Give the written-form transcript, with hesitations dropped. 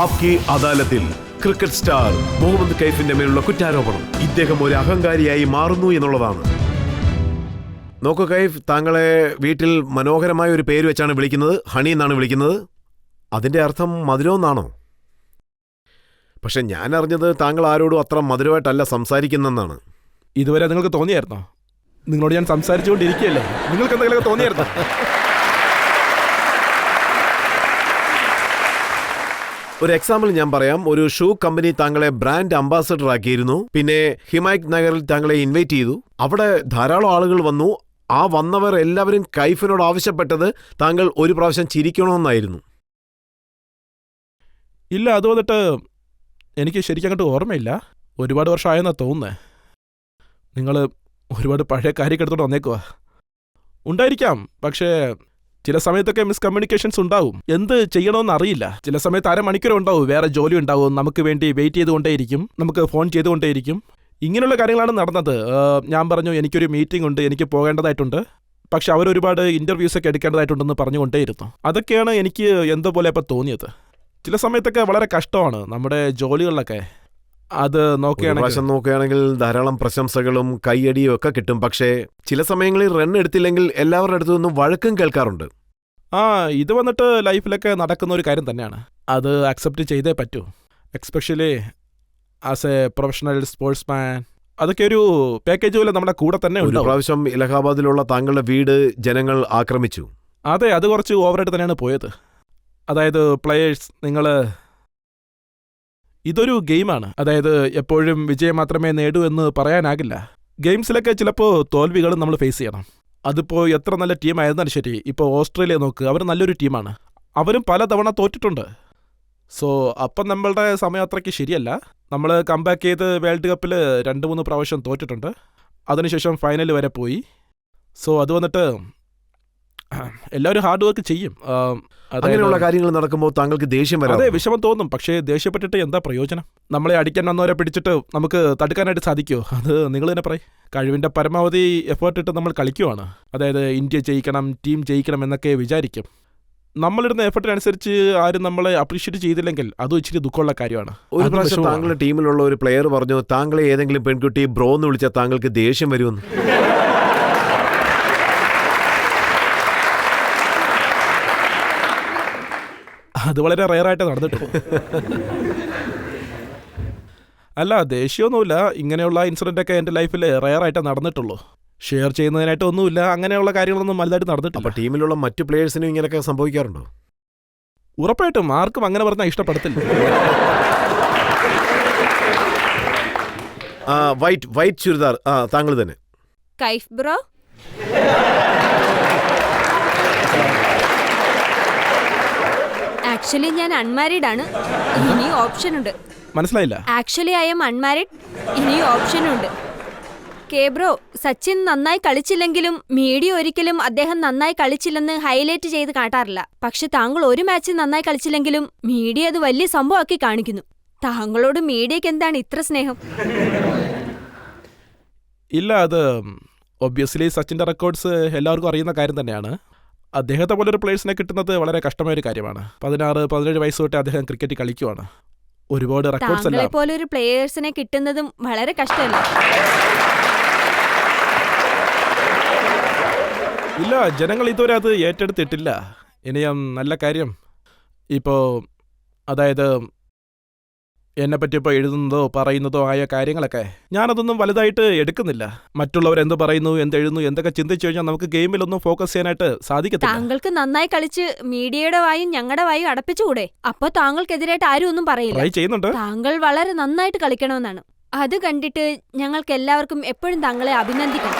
ആപ്കി അദാലത്തിൽ cricket star Muhammad കൈഫിന്റെ മേലുള്ള കുറ്റാരോപണം ഇദ്ദേഹം ഒരു അഹങ്കാരിയായി മാറുന്നു എന്നുള്ളതാണ്. നോക്കൂ കൈഫ്, താങ്കളെ വീട്ടിൽ മനോഹരമായ ഒരു പേര് വെച്ചാണ് വിളിക്കുന്നത്. ഹണി എന്നാണ് വിളിക്കുന്നത്. അതിന്റെ അർത്ഥം മധുരമെന്നാണോ? പക്ഷെ ഞാൻ അറിഞ്ഞത് താങ്കൾ ആരോടും അത്ര മധുരമായിട്ടല്ല സംസാരിക്കുന്നെന്നാണ്. ഇതുവരെ നിങ്ങൾക്ക് തോന്നിയായിരുന്നോ? നിങ്ങളോട് ഞാൻ സംസാരിച്ചുകൊണ്ടിരിക്കുകയല്ലേ, നിങ്ങൾക്ക് എന്തെങ്കിലുമൊക്കെ തോന്നിയായിരുന്നോ? ഒരു എക്സാമ്പിൾ ഞാൻ പറയാം. ഒരു ഷൂ കമ്പനി താങ്കളെ ബ്രാൻഡ് അംബാസഡർ ആക്കിയിരുന്നു. പിന്നെ ഹിമായത് നഗറിൽ താങ്കളെ ഇൻവൈറ്റ് ചെയ്തു. അവിടെ ധാരാളം ആളുകൾ വന്നു. ആ വന്നവർ എല്ലാവരും കൈഫിനോട് ആവശ്യപ്പെട്ടത് താങ്കൾ ഒരു പ്രാവശ്യം ചിരിക്കണമെന്നായിരുന്നു. ഇല്ല, അത് വന്നിട്ട് എനിക്ക് ശരിക്കും അങ്ങോട്ട് ഓർമ്മയില്ല. ഒരുപാട് വർഷമായെന്നാണ് തോന്നുന്നത്. നിങ്ങൾ ഒരുപാട് പഴയ കാര്യമൊക്കെ എടുത്തോണ്ട് വന്നേക്കുവാ. ഉണ്ടായിരിക്കാം, പക്ഷേ ചില സമയത്തൊക്കെ മിസ്കമ്മ്യൂണിക്കേഷൻസ് ഉണ്ടാവും. എന്ത് ചെയ്യണമെന്ന് അറിയില്ല. ചില സമയത്ത് അരമണിക്കൂർ ഉണ്ടാവും, വേറെ ജോലി ഉണ്ടാവും, നമുക്ക് വേണ്ടി വെയിറ്റ് ചെയ്തുകൊണ്ടേയിരിക്കും, നമുക്ക് ഫോൺ ചെയ്തുകൊണ്ടേയിരിക്കും. ഇങ്ങനെയുള്ള കാര്യങ്ങളാണ് നടന്നത്. ഞാൻ പറഞ്ഞു എനിക്കൊരു മീറ്റിംഗ് ഉണ്ട്, എനിക്ക് പോകേണ്ടതായിട്ടുണ്ട്, പക്ഷെ അവരൊരുപാട് ഇൻ്റർവ്യൂസൊക്കെ എടുക്കേണ്ടതായിട്ടുണ്ടെന്ന് പറഞ്ഞുകൊണ്ടേയിരുന്നു. അതൊക്കെയാണ് എനിക്ക് എന്തോ പോലെ ഇപ്പോൾ തോന്നിയത്. ചില സമയത്തൊക്കെ വളരെ കഷ്ടമാണ് നമ്മുടെ ജോലികളിലൊക്കെ. അത് നോക്കുകയാണെങ്കിൽ ധാരാളം പ്രശംസകളും കൈയടിയും ഒക്കെ കിട്ടും. പക്ഷേ ചില സമയങ്ങളിൽ റൺ എടുത്തില്ലെങ്കിൽ എല്ലാവരുടെ അടുത്തു നിന്നും വഴക്കും കേൾക്കാറുണ്ട്. ഇത് വന്നിട്ട് ലൈഫിലൊക്കെ നടക്കുന്ന ഒരു കാര്യം തന്നെയാണ്. അത് അക്സെപ്റ്റ് ചെയ്തേ പറ്റൂ. Especially as A professional sportsman അതൊക്കെ ഒരു പാക്കേജ് പോലെ നമ്മുടെ കൂടെ തന്നെ ഉണ്ട്. ഒരു പ്രാവശ്യം ഇലഹാബാദിലുള്ള താങ്കളുടെ വീട് ജനങ്ങൾ ആക്രമിച്ചു. അതെ, അത് കുറച്ച് ഓവറായിട്ട് തന്നെയാണ് പോയത്. അതായത് പ്ലേയേഴ്സ്, ഇതൊരു ഗെയിമാണ്. അതായത് എപ്പോഴും വിജയം മാത്രമേ നേടൂ എന്ന് പറയാനാകില്ല. ഗെയിംസിലൊക്കെ ചിലപ്പോൾ തോൽവികളും നമ്മൾ ഫേസ് ചെയ്യണം. അതിപ്പോൾ എത്ര നല്ല ടീമായിരുന്നാലും ശരി. ഇപ്പോൾ ഓസ്ട്രേലിയ നോക്ക്, അവർ നല്ലൊരു ടീമാണ്. അവരും പലതവണ തോറ്റിട്ടുണ്ട്. സോ അപ്പം നമ്മളുടെ സമയം അത്രയ്ക്ക് ശരിയല്ല. നമ്മൾ കംബാക്ക് ചെയ്ത് വേൾഡ് കപ്പിൽ 2-3 പ്രാവശ്യം തോറ്റിട്ടുണ്ട്. അതിനുശേഷം ഫൈനൽ വരെ പോയി. സോ അത് വന്നിട്ട് എല്ലാവരും ഹാർഡ് വർക്ക് ചെയ്യും. അങ്ങനെയുള്ള കാര്യങ്ങൾ നടക്കുമ്പോൾ താങ്കൾക്ക് ദേഷ്യം വരാം. അതെ, വിഷമം തോന്നും. പക്ഷേ ദേഷ്യപ്പെട്ടിട്ട് എന്താ പ്രയോജനം? നമ്മളെ അടിക്കാൻ വന്നവരെ പിടിച്ചിട്ട് നമുക്ക് തടുക്കാനായിട്ട് സാധിക്കുമോ? അത് നിങ്ങൾ തന്നെ പറയും. കഴിവിൻ്റെ പരമാവധി എഫേർട്ട് ഇട്ട് നമ്മൾ കളിക്കുവാണ്. അതായത് ഇന്ത്യ ജയിക്കണം, ടീം ജയിക്കണം എന്നൊക്കെ വിചാരിക്കും. നമ്മളിടുന്ന എഫർട്ടിനനുസരിച്ച് ആരും നമ്മളെ അപ്രീഷിയേറ്റ് ചെയ്തില്ലെങ്കിൽ അതും ഇച്ചിരി ദുഃഖമുള്ള കാര്യമാണ്. ഒരു പ്രാവശ്യം താങ്കളുടെ ടീമിലുള്ള ഒരു പ്ലെയർ പറഞ്ഞു താങ്കളെ ഏതെങ്കിലും പെൺകുട്ടി ബ്രോ എന്ന് വിളിച്ചാൽ താങ്കൾക്ക് ദേഷ്യം വരുമെന്ന്. അത് വളരെ റെയറായിട്ട് നടന്നിട്ടുള്ളൂ. അല്ല, ദേഷ്യമൊന്നുമില്ല. ഇങ്ങനെയുള്ള ഇൻസിഡൻ്റൊക്കെ എൻ്റെ ലൈഫിൽ റെയറായിട്ട് നടന്നിട്ടുള്ളൂ. ഷെയർ ചെയ്യുന്നതിനായിട്ട് ഒന്നുമില്ല. അങ്ങനെയുള്ള കാര്യങ്ങളൊന്നും വലുതായിട്ട് നടന്നിട്ടില്ല. അപ്പോൾ ടീമിലുള്ള മറ്റു പ്ലേയേഴ്സിനും ഇങ്ങനെയൊക്കെ സംഭവിക്കാറുണ്ടോ? ഉറപ്പായിട്ടും. ആർക്കും അങ്ങനെ പറഞ്ഞാൽ ഇഷ്ടപ്പെടത്തില്ല. വൈറ്റ് ചുരിദാർ, താങ്കൾ തന്നെ. കൈഫ് ബ്രോ, ആക്ച്വലി ഞാൻ അൺമാരീഡ് ആണ്. ഇനി ഓപ്ഷൻ ഉണ്ട്. മനസ്സിലായില്ല? Actually I M unmarried. ഇനി ഓപ്ഷൻ ഉണ്ട്. ബ്രോ, സച്ചിൻ നന്നായി കളിച്ചില്ലെങ്കിലും മീഡിയ ഒരിക്കലും അദ്ദേഹം നന്നായി കളിച്ചില്ലെന്ന് ഹൈലൈറ്റ് ചെയ്ത് കാട്ടാറില്ല. പക്ഷെ താങ്കൾ ഒരു മാച്ചിൽ നന്നായി കളിച്ചില്ലെങ്കിലും മീഡിയ അത് വലിയ സംഭവമാക്കി കാണിക്കുന്നു. താങ്കളോട് മീഡിയക്ക് എന്താണ് ഇത്ര സ്നേഹം? ഇല്ല, അത് ഒബ്വിയസ്ലി സച്ചിൻ്റെ റെക്കോർഡ്സ് എല്ലാവർക്കും അറിയുന്ന കാര്യം തന്നെയാണ്. അദ്ദേഹത്തെ പോലൊരു പ്ലേയേഴ്സിനെ കിട്ടുന്നത് വളരെ കഷ്ടമായൊരു കാര്യമാണ്. 16-17 വയസ്സ് തൊട്ട് അദ്ദേഹം ക്രിക്കറ്റ് കളിക്കുവാണ്. ഒരുപാട് റെക്കോർഡ്സ് താങ്കളെ പോലൊരു പ്ലേയേഴ്സിനെ കിട്ടുന്നതും വളരെ കഷ്ടമല്ല. ഇല്ല, ജനങ്ങൾ ഇതുവരെ അത് ഏറ്റെടുത്തിട്ടില്ല. ഇനിയും നല്ല കാര്യം. ഇപ്പോൾ അതായത് എന്നെപ്പറ്റി ഇപ്പോൾ എഴുതുന്നതോ പറയുന്നതോ ആയ കാര്യങ്ങളൊക്കെ ഞാനതൊന്നും വലുതായിട്ട് എടുക്കുന്നില്ല. മറ്റുള്ളവർ എന്ത് പറയുന്നു, എന്തെഴുതുന്നു, എന്തൊക്കെ ചിന്തിച്ചു കഴിഞ്ഞാൽ നമുക്ക് ഗെയിമിലൊന്നും ഫോക്കസ് ചെയ്യാനായിട്ട് സാധിക്കത്തില്ല. താങ്കൾക്ക് നന്നായി കളിച്ച് മീഡിയയുടെ വായും ഞങ്ങളുടെ വായും അടപ്പിച്ചുകൂടെ? അപ്പോൾ താങ്കൾക്കെതിരായിട്ട് ആരും ഒന്നും പറയില്ല. ട്രൈ ചെയ്യുന്നുണ്ട്. താങ്കൾ വളരെ നന്നായിട്ട് കളിക്കണമെന്നാണ്. അത് കണ്ടിട്ട് ഞങ്ങൾക്ക് എല്ലാവർക്കും എപ്പോഴും താങ്കളെ അഭിനന്ദിക്കണം.